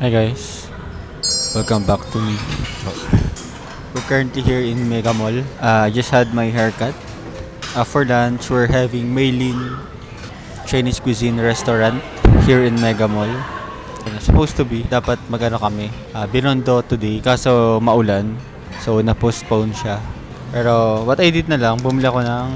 Hi guys, welcome back to me. We're currently here in Mega Mall. I just had my haircut. For lunch, we're having Maylin Chinese cuisine restaurant here in Mega Mall. Supposed to be, dapat magano kami. Binondo today, kaso maulan. So, na-postpone siya. Pero, what I did na lang, bumili ako ng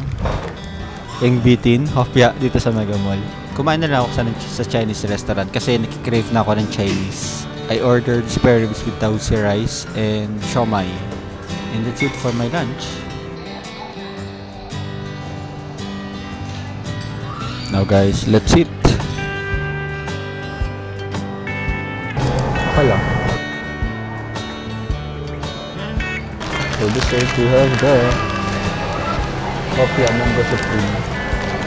yung bitin, hopya, dito sa Mega Mall. Kumain na lang ako sa Chinese restaurant kasi nakikrave na ako ng Chinese. I ordered spare ribs with tausi rice and siomai. And that's it for my lunch. Now guys, let's eat. Okay lang. So dessert we have the Hopya Mango Supreme.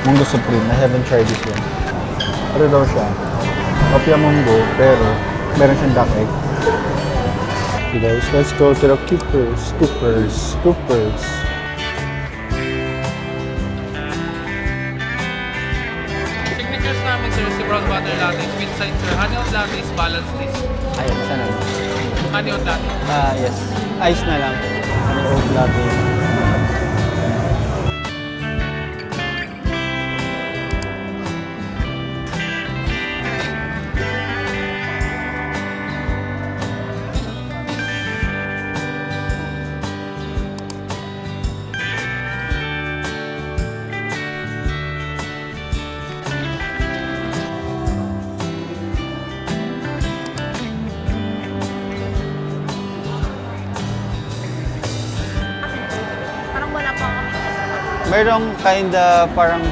Mango Supreme, I haven't tried this one. Ano daw siya? Hopya Mango, pero meron siyang duck egg. Okay guys, let's go to the Coopers. Signatures namin sir, si brown butter latte, sweet side sir, honey oat latte is balanced list. Ayun, saan na? Honey oat latte. Yes. Ice na lang. Honey oat latte. Mayroong kinda parang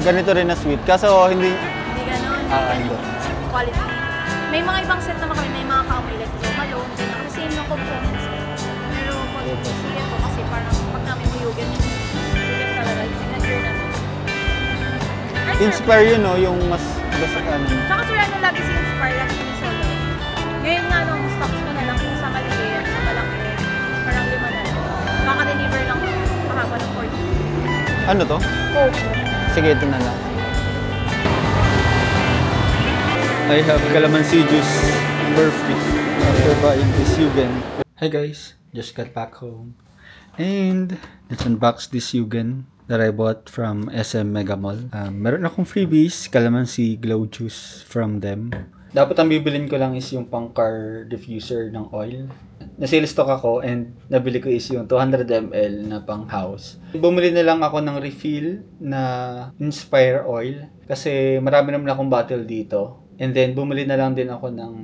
ganito rin na sweet. Kaso hindi... Hindi ganun. Hindi. Quality. May mga ibang set naman kami. May mga kaumay like Jomalo. Kasi same ng components. Pero sige po kasi parang pag namin buyugin talaga. Signature namin. Inspire yun, no? Yung mas basta ano. Tsaka sir, ano lagi si Inspire, lagi si Solo. Ngayon nga, nung stocks ko na lang kung sa maliit, sa malaki, parang 5 na lang. Maka-deliver lang kahapon ng 40. Ano to? Oh. Sige, ito na lang. I have calamansi juice. Perfect. After buying this Yugen. Hi guys, just got back home. And let's unbox this Yugen that I bought from SM Mega Mall. Meron akong freebies, calamansi glow juice from them. Dapat ang bibilin ko lang is yung pang car diffuser ng oil. Na-sale stock ako and nabili ko is yung 200 ml na pang house. Bumili na lang ako ng refill na Inspire oil kasi marami naman akong bottle dito. And then bumili na lang din ako ng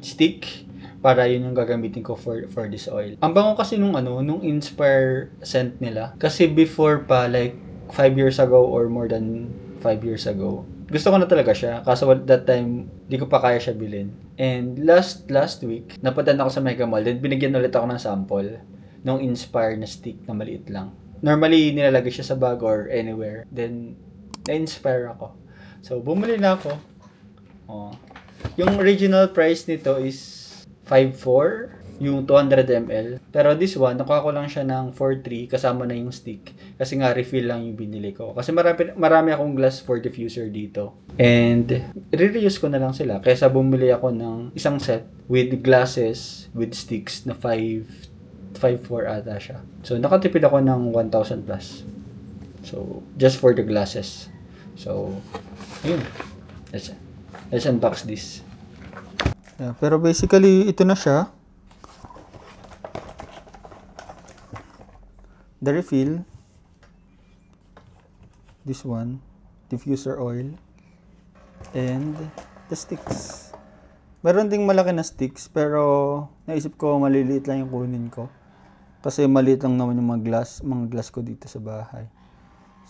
stick para yun yung gagamitin ko for this oil. Ang bango kasi nung Inspire scent nila. Kasi before pa, like 5 years ago or more than 5 years ago, gusto ko na talaga siya. Kaso at that time, di ko pa kaya siya bilhin. And last week, napadaan ako sa Mega Mall. Then binigyan ulit ako ng sample ng Inspire na stick na maliit lang. Normally, nilalagay siya sa bag or anywhere. Then, na-inspire ako. So, bumili na ako. Oh. Yung original price nito is 5.4 yung 200 ml. Pero this one, nakuha ko lang siya ng 4.3 kasama na yung stick. Kasi nga, refill lang yung binili ko. Kasi marami akong glass for diffuser dito. And, re-reuse ko na lang sila. Kaysa bumili ako ng isang set with glasses, with sticks na 5.4 ata siya. So, nakatipid ako ng 1,000 plus. So, just for the glasses. So, yun. Let's unbox this. Yeah, pero basically, ito na siya. The refill, this one, diffuser oil, and the sticks. Meron ding malaki na sticks, pero naisip ko maliliit lang yung kunin ko. Kasi maliit lang naman yung mga glass ko dito sa bahay.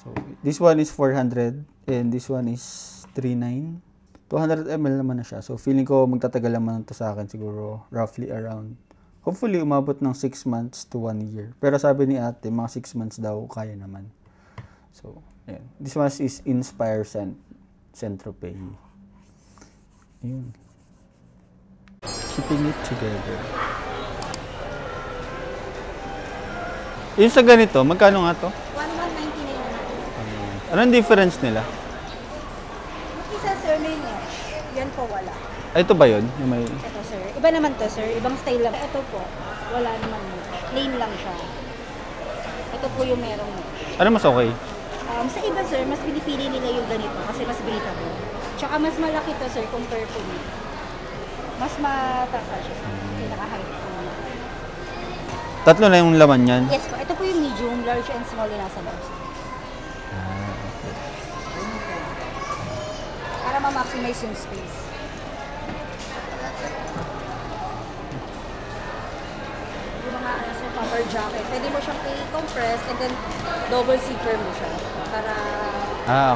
So, this one is 400 and this one is 39. 200 ml naman na siya. So, feeling ko magtatagal naman to sa akin siguro roughly around, hopefully umabot ng 6 months to 1 year. Pero sabi ni ate, mga 6 months daw kaya naman. So, ayan. This one is Inspire Centrope. Ayun. Keeping it together. Yung sa ganito, magkano nga to? 1199 na natin. Anong difference nila? Yung isa, sir, may mesh. Yan po wala. Ito ba yun? Yung may... Ito, sir. Iba naman to, sir. Ibang style lang. Ito po, wala naman mesh. Plain lang siya. Ito po yung merong mesh. Ano mas okay? Sa iba, sir, mas pinipili nila yung ganito kasi mas breathable. Tsaka mas malaki to, sir, compare po niya. Mas mataka siya, sir. Pinaka-height po niya. Tatlo na yung laman yan? Yes po. Ito po yung medium, large, and small na nasa loob, sir. Okay. Para ma-maximize yung space. Yung mga sir, puffer jacket, pwede mo siyang i-compress and then double zipper mo siya para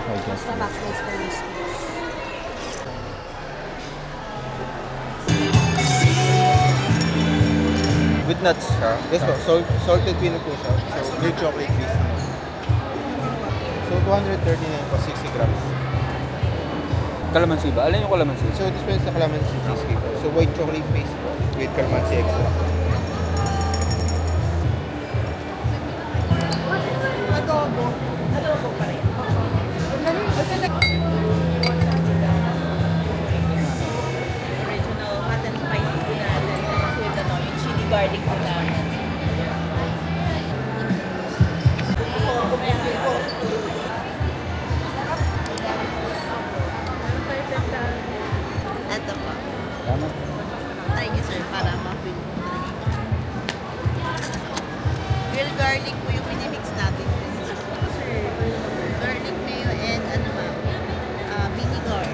Okay. mas ma-maximize po yung space. With nuts siya? Yes po, salted peanut po siya. So, milk chocolate base naman. So, 239 po, 60 grams. Calamansi ba? Alin yung calamansi? So, this one is the calamansi cheesecake po. So, white chocolate base po with calamansi extra. Adobo. Adobo pa rin. Original hot and spicy po natin. Tapos with yung chili garlic po natin. Ito po. Tama. Try niyo sir para ma-feel mo. Real garlic po yung minimix natin. Sir, garlic mayo and vinegar.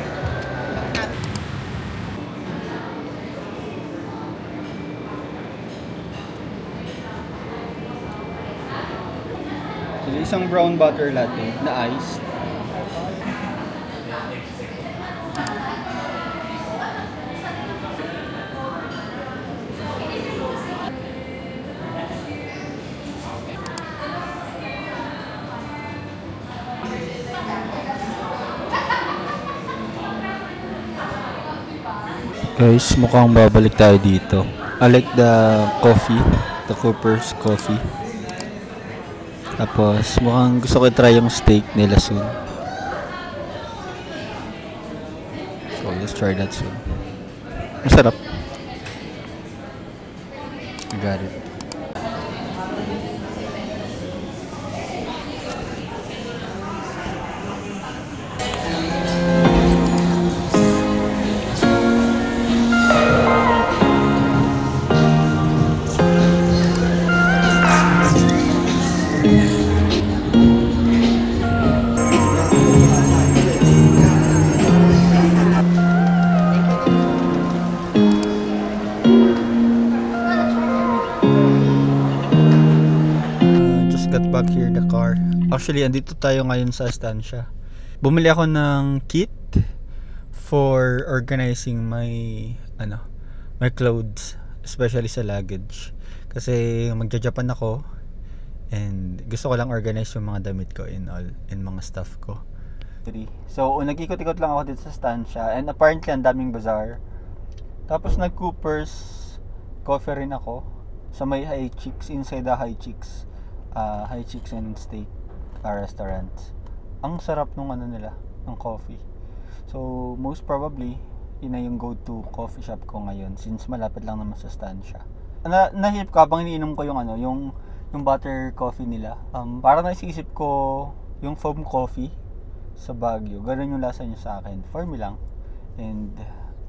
So, isang brown butter latte na iced. Guys, mukhang babalik tayo dito. I like the coffee, the Cooper's coffee. Tapos, mukhang gusto ko i-try yung steak nila soon. So, let's try that soon. Masarap. I got it. Got back here the car. Actually, andito tayo ngayon sa estansya. Bumili ako ng kit for organizing my clothes, especially sa luggage. Kasi magja-Japan ako and gusto ko lang organize yung mga damit ko in mga stuff ko. So, nag-ikot-ikot lang ako dito sa estansya and apparently ang daming bazaar. Tapos nag-Cooper's coffee rin ako sa may High Chicks, inside the High Chicks. High Chicks and Steak restaurant. Ang sarap nung nila, ng coffee. So, most probably, yun na yung go-to coffee shop ko ngayon since malapit lang naman sa estansya. Nahihip ko habang iniinom ko yung butter coffee nila. Parang naisisip ko yung foam coffee sa Baguio. Ganun yung lasa niya sa akin. For me lang. And,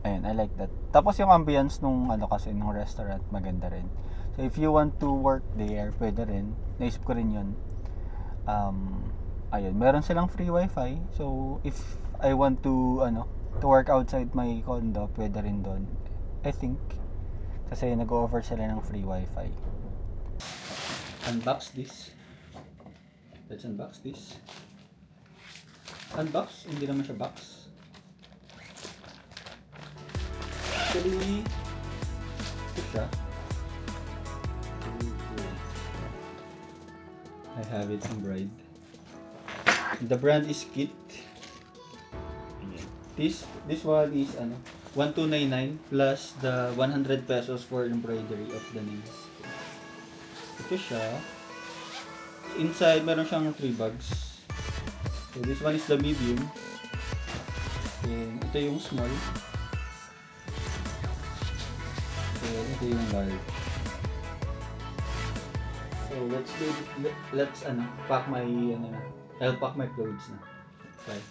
ayun, I like that. Tapos yung ambience nung nung restaurant, maganda rin. So, if you want to work there, pwede rin. Naisip ko rin yun. Ayun, meron silang free wifi. So, if I want to work outside my condo, pwede rin doon. I think. Kasi nag-offer sila ng free wifi. unbox this. Let's unbox this. Unbox? Hindi naman siya box. Actually, ito siya. I have it embroidered. The brand is Kit. This one is 1299 plus the 100 pesos for embroidery of the name. Ito siya. Inside meron siyang 3 bags. So this one is the medium. And ito yung small. And ito yung large. So let's pack my I'll pack my clothes na. Okay.